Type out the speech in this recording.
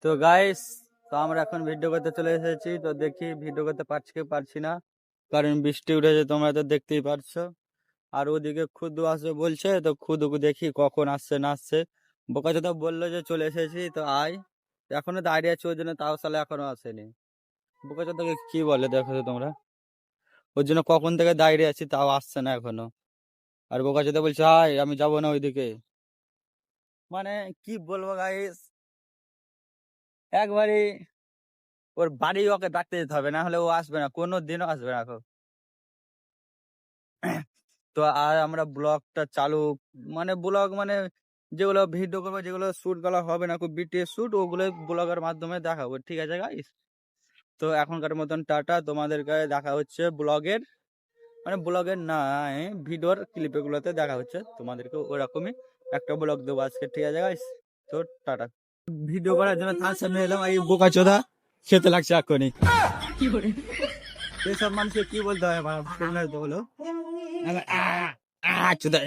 তো গাইস, তো আমরা এখন ভিডিও করতে চলে এসেছি। তো দেখি ভিডিও করতে পারছি কি পারছি না, কারণ বৃষ্টি উঠেছে, তোমরা তো দেখতেই পারছো। আর ওদিকে খুদু আসবে বলছে, তো খুদুকে দেখি কখন আসছে না আসছে। বোকাচোদা বললো যে চলে এসেছি, তো আয়। এখনো দাঁড়িয়ে আছে ওই জন্য, তাও সালে এখনো আসেনি। বোকাচোদাকে কি বলে দেখো তো তোমরা, ওর জন্য কখন থেকে দাঁড়িয়ে আছি তাও আসছে না এখনো। আর বোকাচোদা বলছে আয়, আমি যাবো না ওইদিকে। মানে কি বলবো গাইস, একবারই ওর বাড়ি ওকে ডাকতে যেতে হবে, না হলে ও আসবে না, কোনো দিনও আসবে না এখন। তো আর আমরা ব্লগটা চালু, মানে ব্লগ মানে যেগুলো ভিডিও করবো, যেগুলো শুট গুলো হবে না, খুব বিটিএস শুট, ওগুলো ব্লগের মাধ্যমে দেখাবো, ঠিক আছে গাইস? তো এখনকার মতন টাটা, তোমাদেরকে দেখা হচ্ছে ব্লগের, মানে ব্লগের না, ভিডিওর ক্লিপে গুলোতে দেখা হচ্ছে তোমাদেরকে, ওরকমই একটা ব্লগ দেবো আজকে, ঠিক আছে গাইস? তো টাটা। ভিডিও করার জন্য তার সামনে এলাম, এই বোকা চোদা খেতে লাগছে এখনই। এসব মানুষকে কি বলতে হয়, তোমরা তো বলো। চোদা